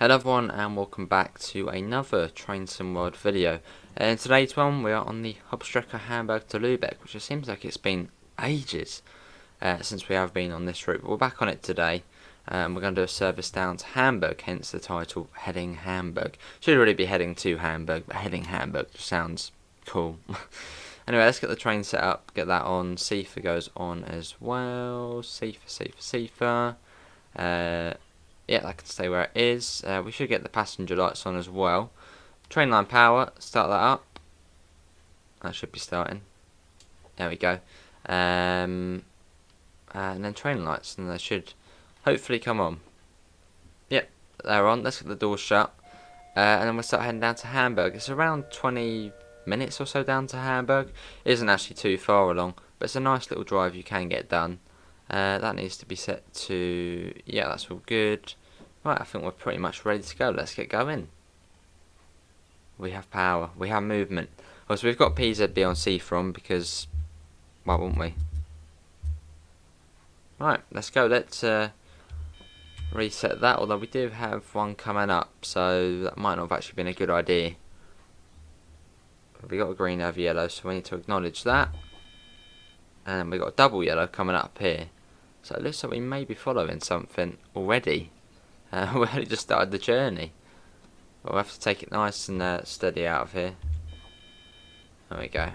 Hello everyone and welcome back to another Train Sim World video. In today's one we are on the Hauptstrecke Hamburg to Lübeck, which it seems like it's been ages since we have been on this route, but we're back on it today. We're going to do a service down to Hamburg, hence the title Heading Hamburg. Should really be heading to Hamburg, but Heading Hamburg just sounds cool. Anyway, let's get the train set up, get that on. Cipher goes on as well. Cipher. Yeah, that can stay where it is. We should get the passenger lights on as well. Train line power, start that up. That should be starting. There we go. And then train lights, and they should hopefully come on. Yep, they're on. Let's get the doors shut. And then we'll start heading down to Hamburg. It's around 20 minutes or so down to Hamburg. It isn't actually too far along, but it's a nice little drive you can get done. That needs to be set to, yeah, that's all good. Right, I think we're pretty much ready to go. Let's get going. We have power, we have movement. Also, we've got PZB on C from because, why wouldn't we? Right, let's go. Let's reset that, although we do have one coming up, so that might not have actually been a good idea. We got a green over yellow, so we need to acknowledge that. And we got a double yellow coming up here. So it looks like we may be following something already. We only just started the journey. But we'll have to take it nice and steady out of here. There we go.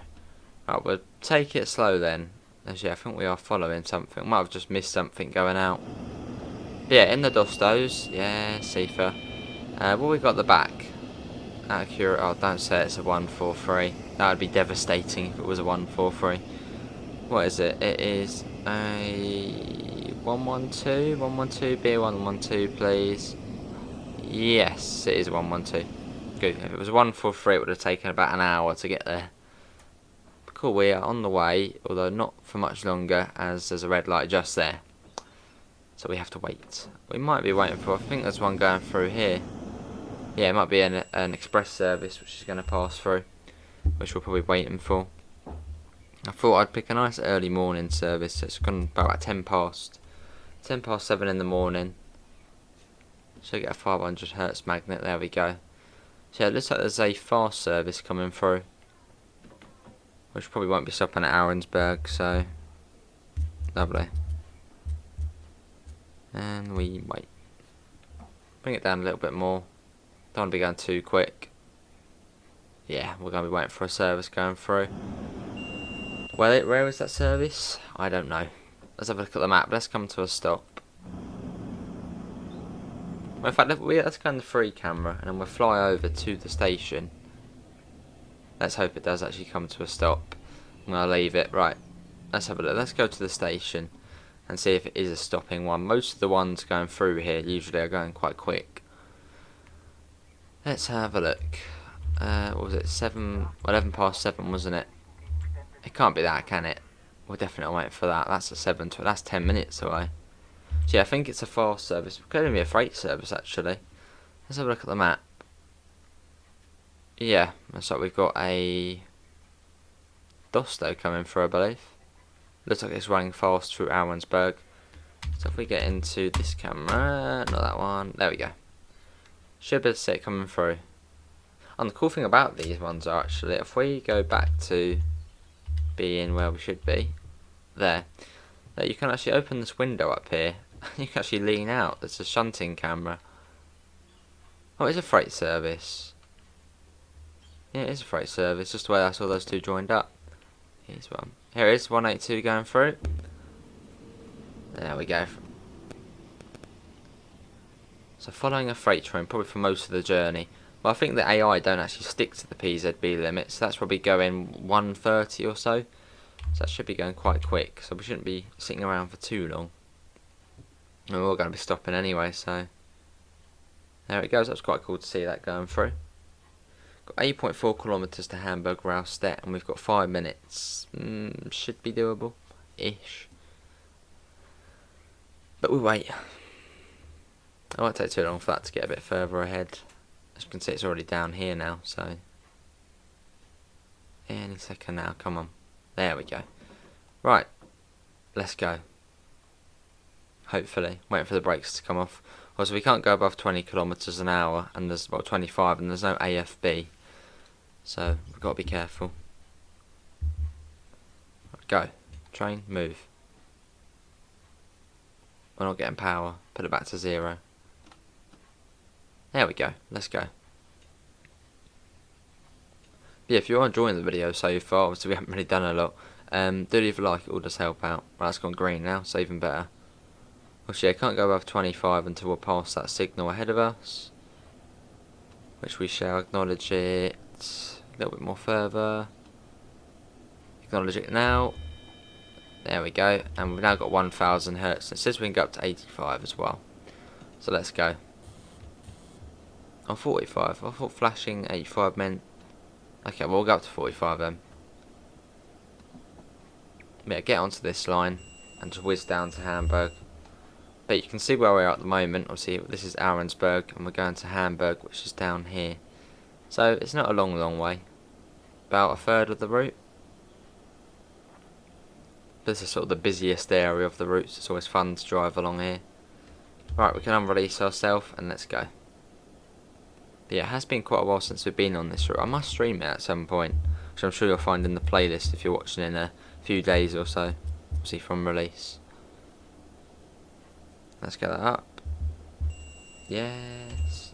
Right, we'll take it slow then. As yeah, I think we are following something. Might have just missed something going out. But yeah, in the dostos. Yeah, Cipher. What we got at the back? Accurate. Oh, don't say it's a 143. That would be devastating if it was a 143. What is it? It is a 112, be a 112 please. Yes, it is a 112. Good. If it was a 143 it would have taken about an hour to get there. But cool, we are on the way, although not for much longer as there's a red light just there. So we have to wait. We might be waiting for, I think there's one going through here. Yeah, it might be an express service which is going to pass through, which we're probably waiting for. I thought I'd pick a nice early morning service. It's gone about 10 past 7 in the morning. Should get a 500 Hertz magnet. There we go. So yeah, it looks like there's a fast service coming through, which probably won't be stopping at Arensberg. So lovely. And we wait. Bring it down a little bit more. Don't want to be going too quick. Yeah, we're going to be waiting for a service going through. Well, where is that service? I don't know. Let's have a look at the map. Let's come to a stop. Well, in fact, let's go on the free camera and then we'll fly over to the station. Let's hope it does actually come to a stop. I'm going to leave it. Right, let's have a look. Let's go to the station and see if it is a stopping one. Most of the ones going through here usually are going quite quick. Let's have a look. What was it? 11 past 7, wasn't it? It can't be that, can it? We're definitely waiting for that. That's a 7 to. That's 10 minutes away. So yeah, I think it's a fast service. It could even be a freight service actually. Let's have a look at the map. Yeah, looks like we've got a dosto coming through, I believe. Looks like it's running fast through Arensberg. So if we get into this camera, not that one. There we go. Should be able to see it coming through. And the cool thing about these ones are actually, if we go back to being where we should be, there, you can actually open this window up here. You can actually lean out. It's a shunting camera. Oh, it's a freight service. Yeah, it is a freight service. Just the way I saw those two joined up. Here's one. Here it is, 182 going through. There we go. So following a freight train, probably for most of the journey. Well, I think the AI don't actually stick to the PZB limit, so that's probably going 130 or so. So that should be going quite quick, so we shouldn't be sitting around for too long. And we're all going to be stopping anyway, so there it goes. That's quite cool to see that going through. Got 8.4 kilometres to Hamburg Raustedt, and we've got 5 minutes. Should be doable-ish. But we wait. It won't take too long for that to get a bit further ahead. As you can see, it's already down here now, so any second now. Come on, there we go. Right, let's go. Hopefully, waiting for the brakes to come off. Also, we can't go above 20 kilometers an hour, and there's, well, 25, and there's no AFB. So, we've got to be careful. Go. Train, move. We're not getting power. Put it back to 0. There we go. Let's go. But yeah, if you are enjoying the video so far, obviously we haven't really done a lot. Do leave a like, it will just help out. Right, it's gone green now, so even better. Which, yeah, can't go above 25 until we're past that signal ahead of us. Which we shall acknowledge it a little bit more further. Acknowledge it now. There we go. And we've now got 1000 hertz. It says we can go up to 85 as well. So let's go. Oh, 45. I thought flashing 85 meant... Okay, we'll go up to 45 then. Yeah, get onto this line and just whiz down to Hamburg. But you can see where we are at the moment. Obviously, this is Ahrensburg, and we're going to Hamburg, which is down here. So it's not a long way. About a third of the route. This is sort of the busiest area of the routes. It's always fun to drive along here. Right, we can unrelease ourselves and let's go. But yeah, it has been quite a while since we've been on this route. I must stream it at some point, which I'm sure you'll find in the playlist if you're watching in a few days or so. Obviously from release. Let's get that up. Yes.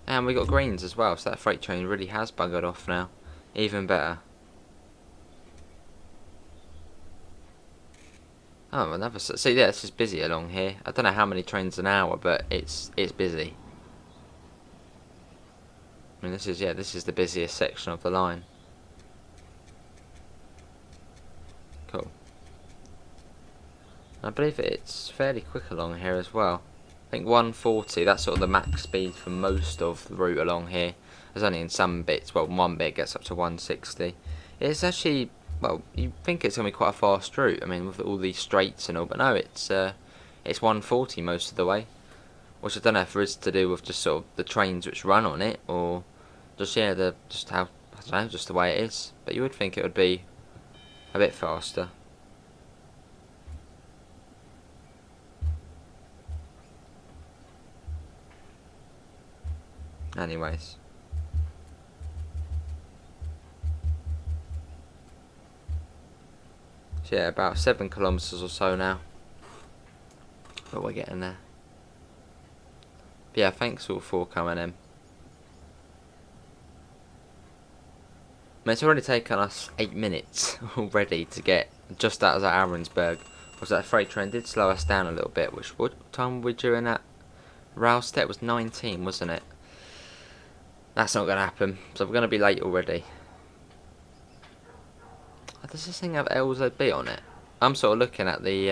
And we got greens as well, so that freight train really has buggered off now. Even better. Oh, another. See, yeah, this is busy along here. I don't know how many trains an hour, but it's busy. I mean, this is the busiest section of the line. Cool. I believe it's fairly quick along here as well. I think 140. That's sort of the max speed for most of the route along here. There's only in some bits. Well, one bit gets up to 160. It's actually. Well, you think it's going to be quite a fast route, I mean, with all these straights and all, but no, it's 140 most of the way, which I don't know if it is to do with just sort of the trains which run on it, or just, yeah, just how, I don't know, just the way it is, but you would think it would be a bit faster. Anyways. Yeah, about 7 kilometers or so now, but we're getting there. But yeah, thanks all for coming in. I mean, it's already taken us 8 minutes already to get just out of Ahrensburg. Was that freight train did slow us down a little bit? Which what time were we doing at Railstedt? Was 19, wasn't it? That's not going to happen. So we're going to be late already. Does this thing have LZB on it? I'm sort of looking at the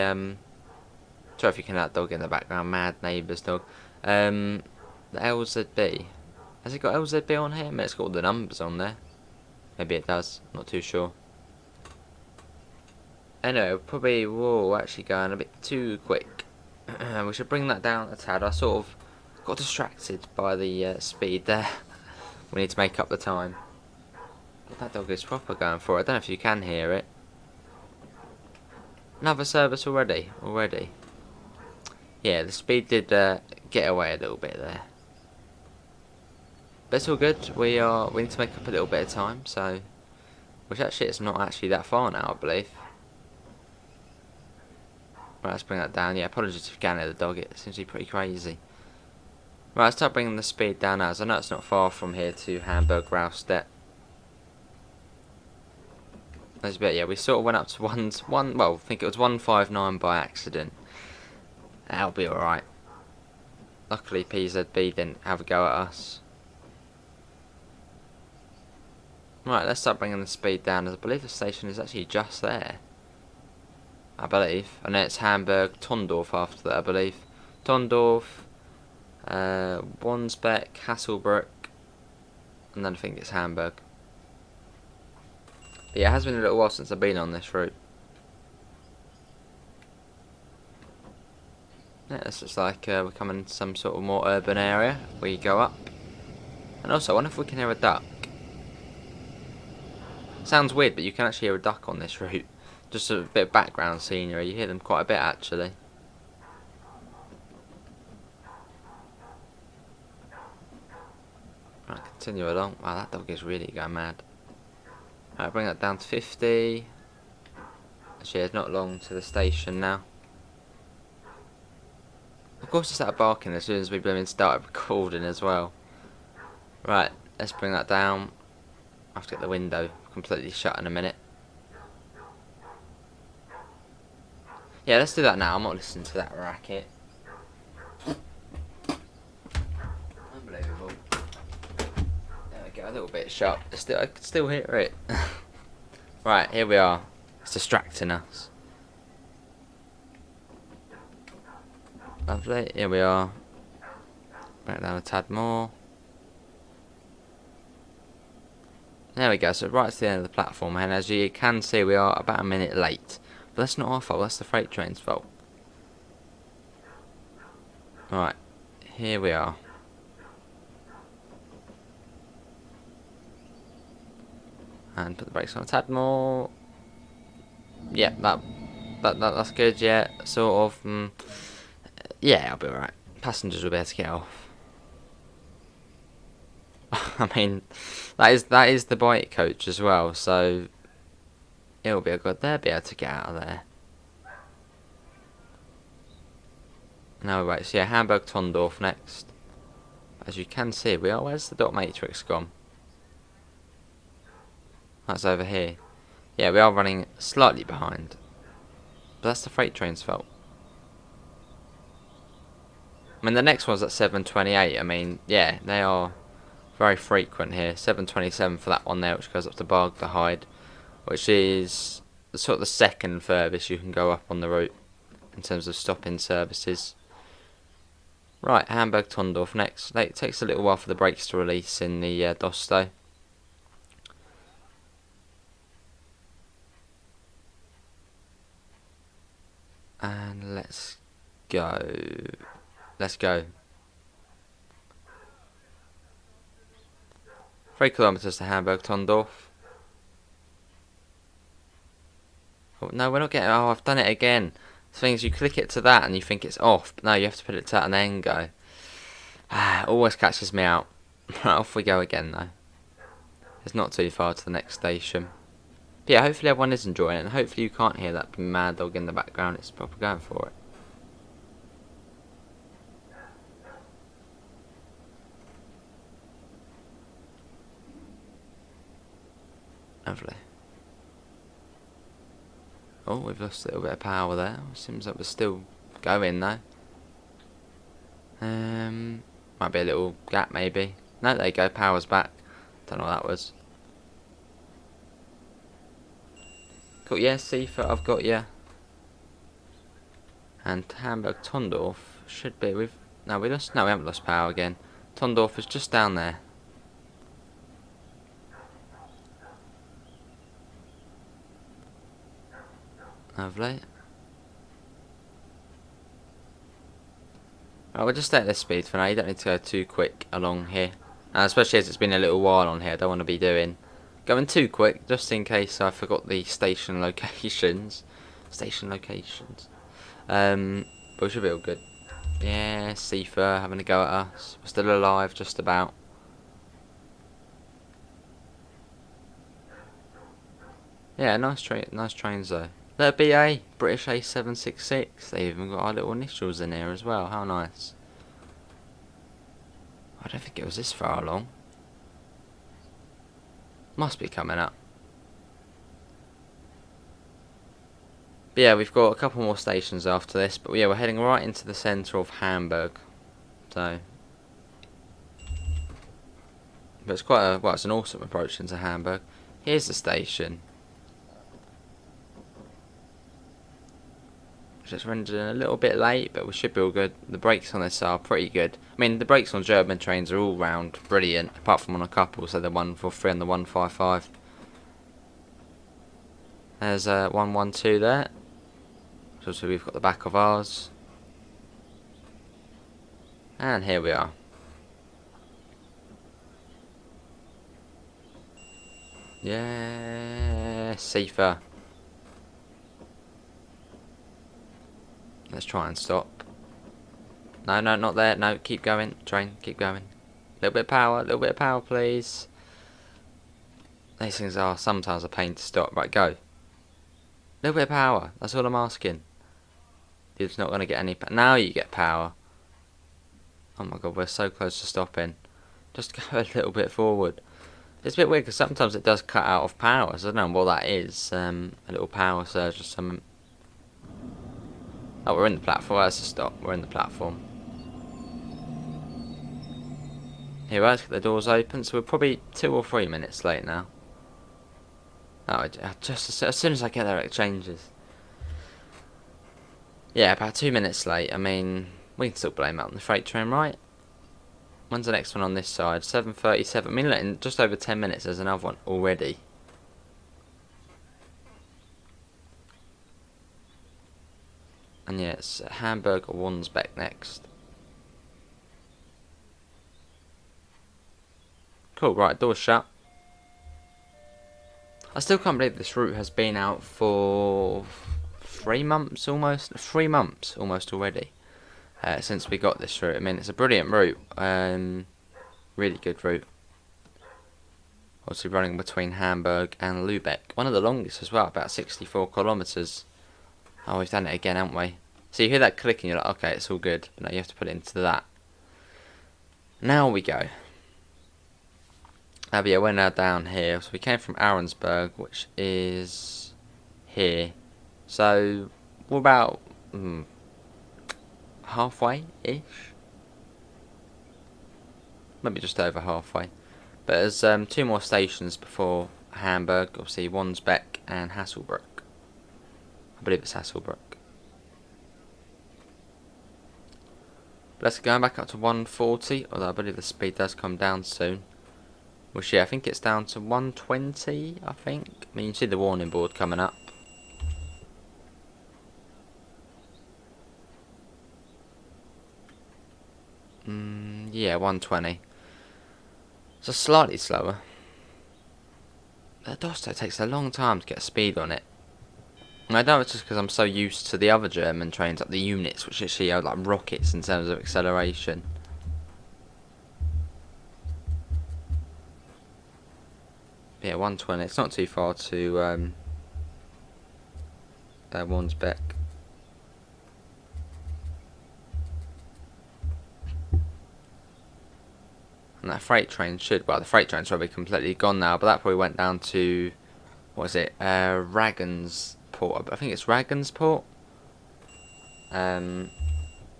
sorry if you can hear that dog in the background, mad neighbours dog. The LZB. Has it got LZB on here? I mean, it's got all the numbers on there. Maybe it does, not too sure. Anyway, probably we're actually going a bit too quick. We should bring that down a tad. I sort of got distracted by the speed there. We need to make up the time. That dog is proper going for it. I don't know if you can hear it. Another service already. Yeah, the speed did get away a little bit there. But it's all good. We need to make up a little bit of time, so which actually it's not actually that far now, I believe. Right, let's bring that down. Yeah, apologies if you can hear the dog, it seems to be pretty crazy. Right, let's start bringing the speed down now, as I know it's not far from here to Hamburg Railstedt. That's a bit, yeah, we sort of went up to well, I think it was 159 by accident. That'll be alright. Luckily PZB didn't have a go at us. Right, let's start bringing the speed down, as I believe the station is actually just there. I believe. And then it's Hamburg, Tondorf after that, I believe. Tondorf, Wonsbeck, Hasselbrook, and then I think it's Hamburg. But yeah, it has been a little while since I've been on this route. Yeah, it's just like we're coming to some sort of more urban area where you go up. And also, I wonder if we can hear a duck. Sounds weird, but you can actually hear a duck on this route. Just a bit of background scenery. You hear them quite a bit actually. Right, continue along. Wow, that dog is really going mad. Right, bring that down to 50. Actually, it's not long to the station now. Of course, it started barking as soon as we blooming started recording as well. Right, let's bring that down. I have to get the window completely shut in a minute. Yeah, let's do that now. I'm not listening to that racket. Unbelievable. There we go, a little bit sharp. I can still hear it. Right, here we are. It's distracting us. Lovely, here we are. Bring it down a tad more. There we go, so right to the end of the platform, and as you can see we are about a minute late. But that's not our fault, that's the freight train's fault. Right, here we are. And put the brakes on a tad more. Yeah, that's good, yeah, sort of. Yeah, I'll be alright. Passengers will be able to get off. I mean, that is the bike coach as well, so it'll be a good. They'll be able to get out of there. No, right. So yeah, Hamburg Tondorf next. As you can see, we are. Where's the dot matrix gone? That's over here. Yeah, we are running slightly behind, but that's the freight train's fault. I mean, the next one's at 7:28. I mean, yeah, they are very frequent here. 7:27 for that one there, which goes up to Bargteheide, which is sort of the second furthest you can go up on the route in terms of stopping services. Right, Hamburg Tondorf next. It takes a little while for the brakes to release in the dosto. And let's go. Let's go. 3 kilometres to Hamburg Tondorf. Oh, no, we're not getting. Oh, I've done it again. The thing is, you click it to that and you think it's off, but no, you have to put it to that and then go. Always catches me out. Right, off we go again though. It's not too far to the next station. But yeah, hopefully everyone is enjoying it, and hopefully you can't hear that mad dog in the background. It's proper going for it. Lovely. Oh, we've lost a little bit of power there. Seems like we're still going though. Might be a little gap maybe. No, there you go, power's back. Don't know what that was. Cool, yeah, Seafoot, I've got you. And Hamburg Tondorf should be. We haven't lost power again. Tondorf is just down there. Lovely. Right, we'll just stay at this speed for now. You don't need to go too quick along here. Especially as it's been a little while on here. I don't want to be going too quick, just in case I forgot the station locations. But we should be all good. Yeah, Seafoot having a go at us. We're still alive, just about. Yeah, nice trains though. The BA, British A766. They even got our little initials in here as well. How nice. I don't think it was this far along. Must be coming up. But yeah, we've got a couple more stations after this. But yeah, we're heading right into the centre of Hamburg. So, but it's it's an awesome approach into Hamburg. Here's the station. Just rendered in a little bit late, but we should be all good. The brakes on this are pretty good. I mean, the brakes on German trains are all round brilliant, apart from on a couple, so the 143 and the 155. There's 112 there. So we've got the back of ours. And here we are. Yeah, safer. Let's try and stop. No, no, not there. No, keep going. Train, keep going. Little bit of power, please. These things are sometimes a pain to stop. Right, go. Little bit of power. That's all I'm asking. You're just not going to get any. Now you get power. Oh my god, we're so close to stopping. Just go a little bit forward. It's a bit weird because sometimes it does cut out of power. So I don't know what that is. A little power surge or something. Oh, we're in the platform. That's a stop. We're in the platform. Here, let's get the doors open. So we're probably 2 or 3 minutes late now. Oh, just as soon as I get there, it changes. Yeah, about 2 minutes late. I mean, we can still blame it on the freight train, right? When's the next one on this side? 7:37. I mean, look, in just over 10 minutes, there's another one already. And yeah, it's Hamburg or Wandsbek next. Cool, right, door's shut. I still can't believe this route has been out for 3 months almost. 3 months almost already since we got this route. I mean, it's a brilliant route. Really good route. Obviously running between Hamburg and Lübeck. One of the longest as well, about 64 kilometres. Oh, we've done it again, haven't we? So you hear that clicking, you're like, okay, it's all good. But no, you have to put it into that. Now we go. But yeah, we're now down here. So we came from Arensberg, which is here. So we're about halfway-ish. Maybe just over halfway. But there's 2 more stations before Hamburg. Obviously, Wandsbek and Hasselbrook. I believe it's Hasselbrook. Let's go back up to 140, although I believe the speed does come down soon. Which, yeah, I think it's down to 120, I think. I mean, you can see the warning board coming up. Yeah, 120. So slightly slower. The Dosto takes a long time to get speed on it. And I don't know if it's just because I'm so used to the other German trains, like the units, which actually are like rockets in terms of acceleration. Yeah, 120. It's not too far to Wandsbek. And that freight train should, well, the freight train's probably completely gone now, but that probably went down to, what is it, Regensport. I think it's Regensport. I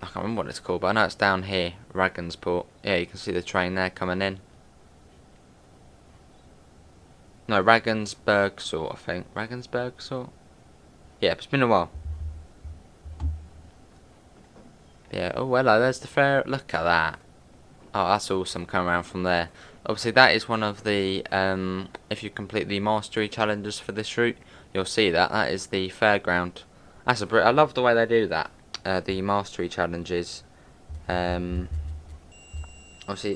can't remember what it's called, but I know it's down here, Regensport. Yeah, you can see the train there coming in. No, Regensburg sort, I think. Regensburg sort? Yeah, it's been a while. Yeah, oh, hello, there's the fair. Look at that. Oh, that's awesome, coming around from there. Obviously, that is one of the, if you complete the mastery challenges for this route, you'll see that. That is the fairground. That's I love the way they do that. The mastery challenges. Obviously,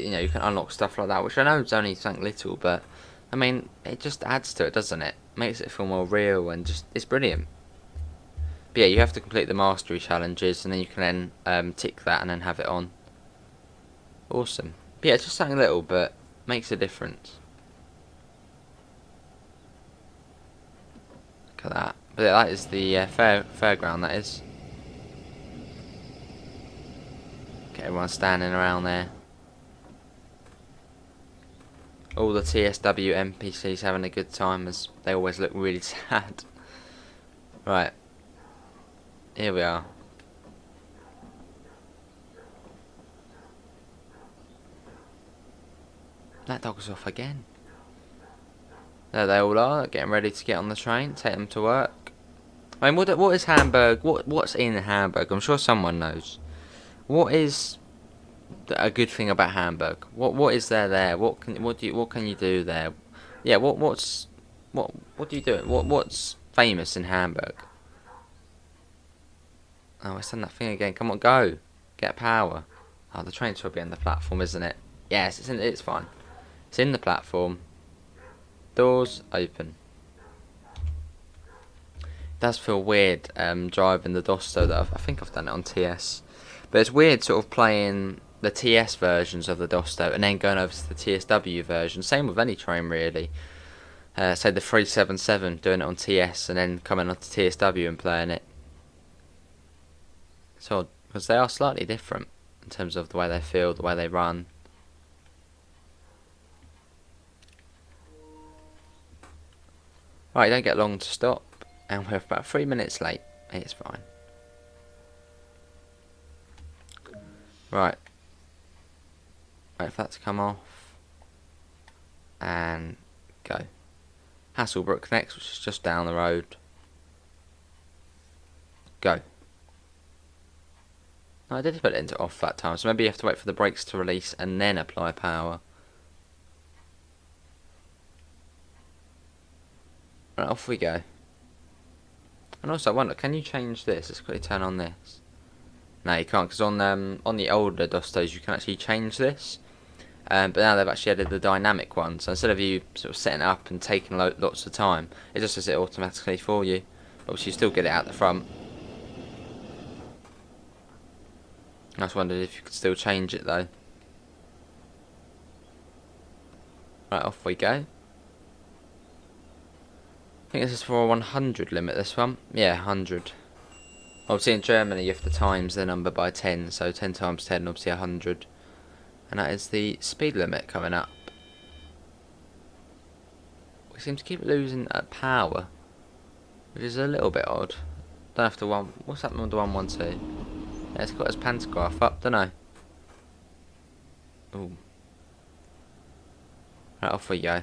you know, you can unlock stuff like that, which I know is only something little, but, I mean, it just adds to it, doesn't it? Makes it feel more real and just, it's brilliant. But yeah, you have to complete the mastery challenges, and then you can then tick that and then have it on. Awesome. But yeah, it's just something little, but makes a difference. Look at that. But yeah, that is the fairground, that is. Okay, everyone standing around there. All the TSW NPCs having a good time, as they always look really sad. Right. Here we are. That dog's off again. There they all are, getting ready to get on the train, take them to work. I mean, what is Hamburg? What's in Hamburg? I'm sure someone knows. What is a good thing about Hamburg? What is there? What can you do there? Yeah, what do you do? What's famous in Hamburg? Oh, it's done that thing again. Come on, go. Get power. Oh, the train's probably on the platform, isn't it? Yes, it's fine. It's in the platform. Doors open. does feel weird driving the Dosto. That I think I've done it on TS, but it's weird sort of playing the TS versions of the Dosto and then going over to the TSW version. Same with any train really. Say the 377, doing it on TS and then coming onto TSW and playing it. It's odd because they are slightly different in terms of the way they feel, the way they run. Right, you don't get long to stop, and we're about 3 minutes late. It's fine. Right. Wait for that to come off. And go. Hasselbrook next, which is just down the road. Go. No, I did put it into off that time, so maybe you have to wait for the brakes to release and then apply power. Right, off we go. And also, I wonder, can you change this? Let's quickly turn on this. No, you can't, because on the older Dostos you can actually change this. But now they've actually added the dynamic one, so instead of you sort of setting it up and taking lots of time, it just does it automatically for you. Obviously, you still get it out the front. I just wondered if you could still change it though. Right, off we go. I think this is for a 100 limit, this one. Yeah, 100. Obviously in Germany you have to times the number by 10, so 10 times 10, obviously 100. And that is the speed limit coming up. We seem to keep losing power, which is a little bit odd. Don't have to what's happening with the 112? Yeah, it's got its pantograph up, don't I? Ooh. Right, off we go.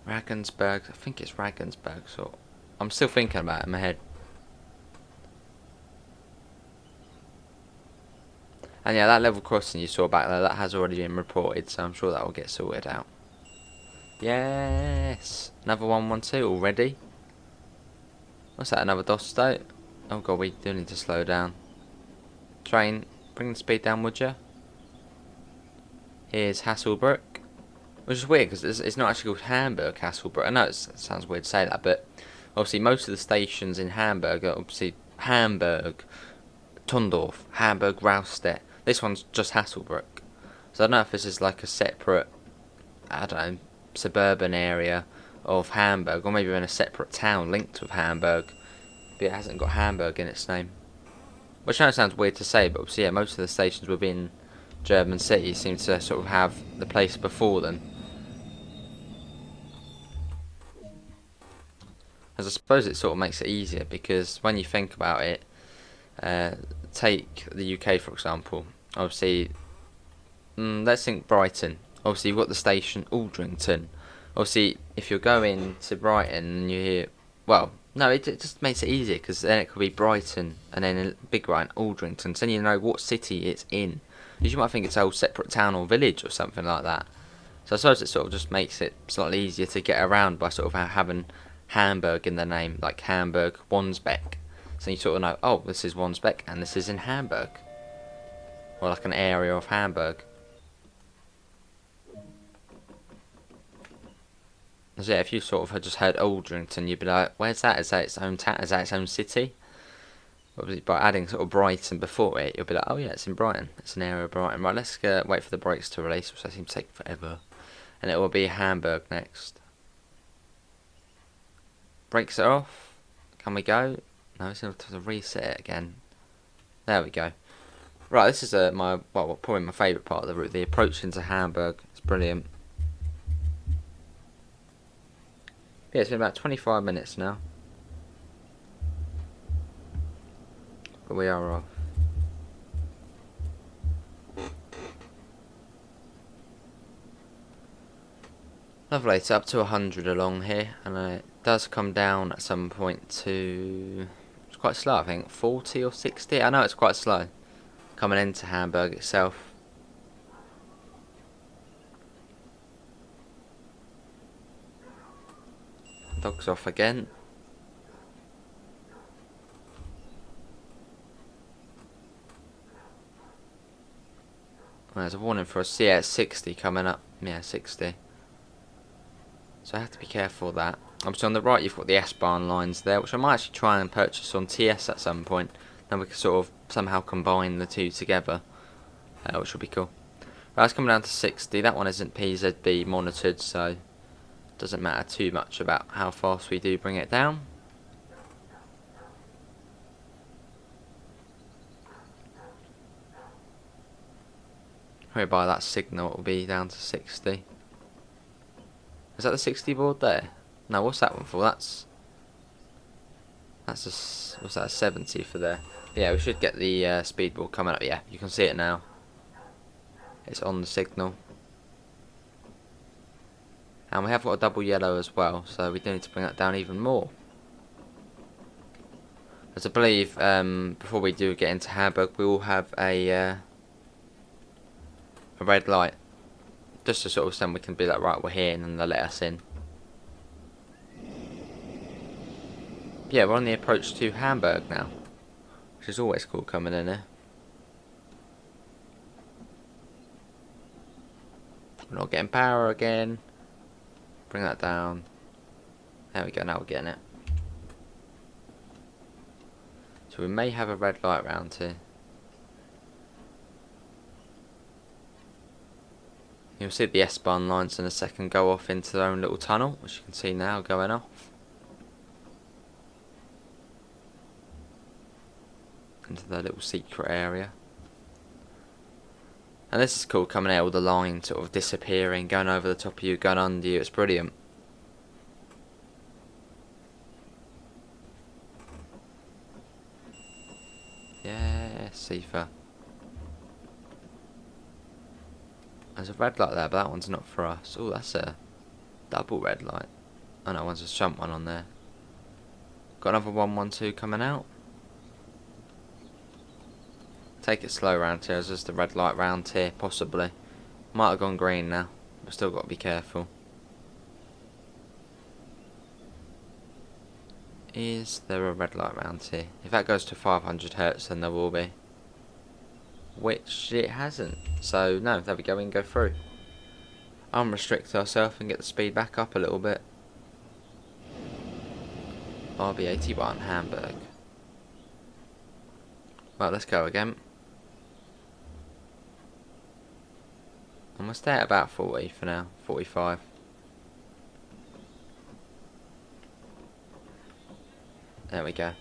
Regensburg, I think it's Regensburg, so I'm still thinking about it in my head. And yeah, that level crossing you saw back there, that has already been reported, so I'm sure that will get sorted out. Yes! Another 112 already. What's that, another Dosto? Oh god, we do need to slow down. Train, bring the speed down, would you? Here's Hasselbrook. Which is weird, because it's not actually called Hamburg Hasselbrook. I know it sounds weird to say that, but obviously most of the stations in Hamburg are obviously Hamburg, Tondorf, Hamburg, Raustedt. This one's just Hasselbrook. So I don't know if this is like a separate, I don't know, suburban area of Hamburg, or maybe in a separate town linked with Hamburg, but it hasn't got Hamburg in its name. Which I know sounds weird to say, but obviously yeah, most of the stations within German cities seem to sort of have the place before them. As I suppose it sort of makes it easier, because when you think about it, take the UK for example. Obviously, let's think Brighton. Obviously, you've got the station Aldrington. Obviously, if you're going to Brighton and you hear, well, no, it just makes it easier, because then it could be Brighton and then a big Brighton, Aldrington. So then you know what city it's in. Because you might think it's a whole separate town or village or something like that. So I suppose it sort of just makes it slightly easier to get around by sort of having Hamburg in the name, like Hamburg, Wandsbek. So you sort of know, oh, this is Wandsbek and this is in Hamburg. Or like an area of Hamburg. So yeah, if you sort of had just heard Aldrington, you'd be like, where's that? Is that its own town? Is that its own city? Obviously, by adding sort of Brighton before it, you'll be like, oh yeah, it's in Brighton. It's an area of Brighton. Right, let's wait for the brakes to release, which I seem to take forever. And it will be Hamburg next. Brakes are off. Can we go? No, we still have to reset it again. There we go. Right, this is probably my favourite part of the route. The approach into Hamburg. It's brilliant. Yeah, it's been about 25 minutes now. But we are off. Lovely, it's up to 100 along here, and it does come down at some point to, it's quite slow I think, 40 or 60, I know it's quite slow, coming into Hamburg itself. Dog's off again. Well, there's a warning for us, yeah, it's 60 coming up, yeah, 60. So I have to be careful of that. Obviously on the right you've got the S-Bahn lines there, which I might actually try and purchase on TS at some point. Then we can sort of somehow combine the two together, which will be cool. Right, it's coming down to 60. That one isn't PZB monitored, so it doesn't matter too much about how fast we do bring it down. Whereby that signal will be down to 60. Is that the 60 board there? No, what's that one for? That's a, what's that, a 70 for there? Yeah, we should get the speed board coming up. Yeah, you can see it now. It's on the signal. And we have got a double yellow as well, so we do need to bring that down even more. As I believe, before we do get into Hamburg, we will have a red light. Just to sort of send we can be like, right, we're here, and then they'll let us in. Yeah, we're on the approach to Hamburg now, which is always cool coming in here. We're not getting power again. Bring that down. There we go, now we're getting it. So we may have a red light round here. You'll see the S-Bahn lines in a second go off into their own little tunnel, which you can see now going off. Into their little secret area. And this is cool, coming out with the line sort of disappearing, going over the top of you, going under you, it's brilliant. Yeah, Sifa. There's a red light there, but that one's not for us. Oh, that's a double red light. Oh no, one's a jump one on there. Got another 112 coming out. Take it slow round here, there's just a red light round here, possibly. Might have gone green now, but still got to be careful. Is there a red light round here? If that goes to 500 Hz, then there will be. Which it hasn't. So, no, there we go, we can go through. Unrestrict ourselves and get the speed back up a little bit. RB81 Hamburg. Well, let's go again. I'm going to stay at about 40 for now, 45. There we go.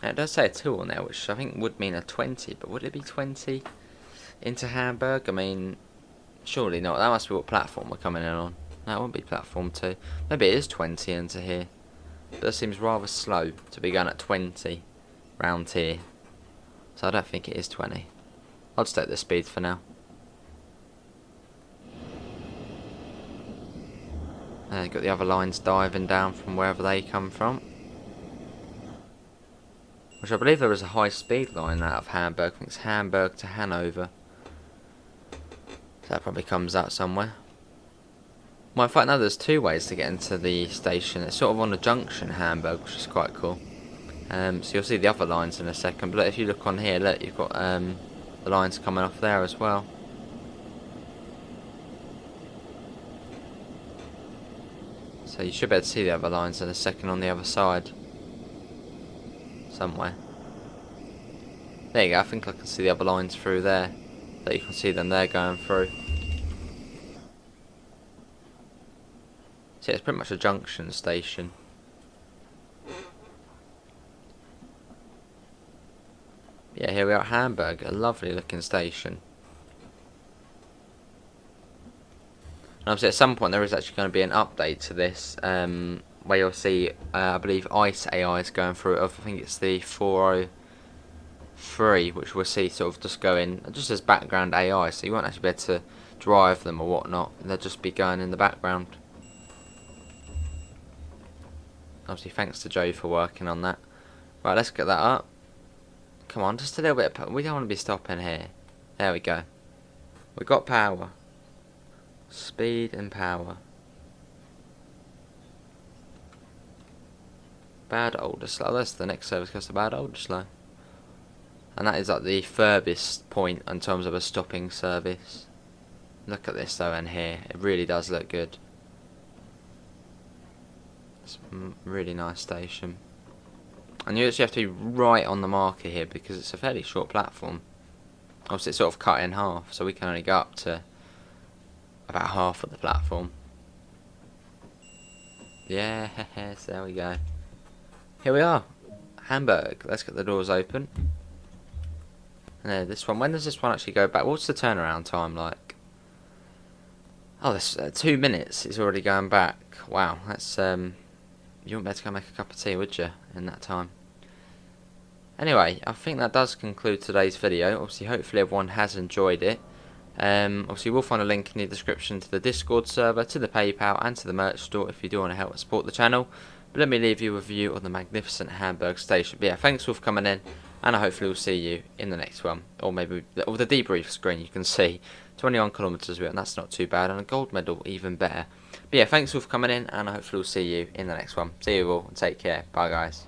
And it does say a 2 on there, which I think would mean a 20, but would it be 20 into Hamburg? I mean, surely not. That must be what platform we're coming in on. No, it won't be platform 2. Maybe it is 20 into here. But that seems rather slow to be going at 20 round here. So I don't think it is 20. I'll just take the speed for now. You've got the other lines diving down from wherever they come from. Which I believe there is a high speed line out of Hamburg. I think it's Hamburg to Hanover. So that probably comes out somewhere. Well, in fact, no, there's 2 ways to get into the station. It's sort of on a junction, Hamburg, which is quite cool. So you'll see the other lines in a second. But if you look on here, look, you've got the lines coming off there as well. So you should be able to see the other lines in a second on the other side. Somewhere. There you go, I think I can see the other lines through there. That you can see them there going through. So it's pretty much a junction station. Yeah, here we are at Hamburg, a lovely looking station. And obviously at some point there is actually going to be an update to this, where you'll see, I believe, ICE AI is going through it. I think it's the 403, which we'll see sort of just going, just as background AI, so you won't actually be able to drive them or whatnot, they'll just be going in the background. Obviously thanks to Joe for working on that. Right, let's get that up. Come on, just a little bit of, we don't want to be stopping here. There we go. We've got power. Speed and power. Bad Olderslow. That's the next service goes to Bad Olderslow. And that is like the furthest point in terms of a stopping service. Look at this though in here. It really does look good. It's a really nice station. And you actually have to be right on the marker here because it's a fairly short platform. Obviously it's sort of cut in half, so we can only go up to about half of the platform. Yeah, so there we go. Here we are, Hamburg. Let's get the doors open. And this one, when does this one actually go back? What's the turnaround time like? Oh, that's 2 minutes. It's already going back. Wow, that's you wouldn't be able to go make a cup of tea, would you, in that time? Anyway, I think that does conclude today's video. Obviously, hopefully everyone has enjoyed it. Obviously, we'll find a link in the description to the Discord server, to the PayPal, and to the merch store if you do want to help support the channel. But let me leave you with a view of the magnificent Hamburg station. But yeah, thanks all for coming in, and I hopefully will see you in the next one. Or maybe the debrief screen, you can see 21 kilometres, and that's not too bad, and a gold medal even better. But yeah, thanks all for coming in, and I hopefully will see you in the next one. See you all, and take care. Bye guys.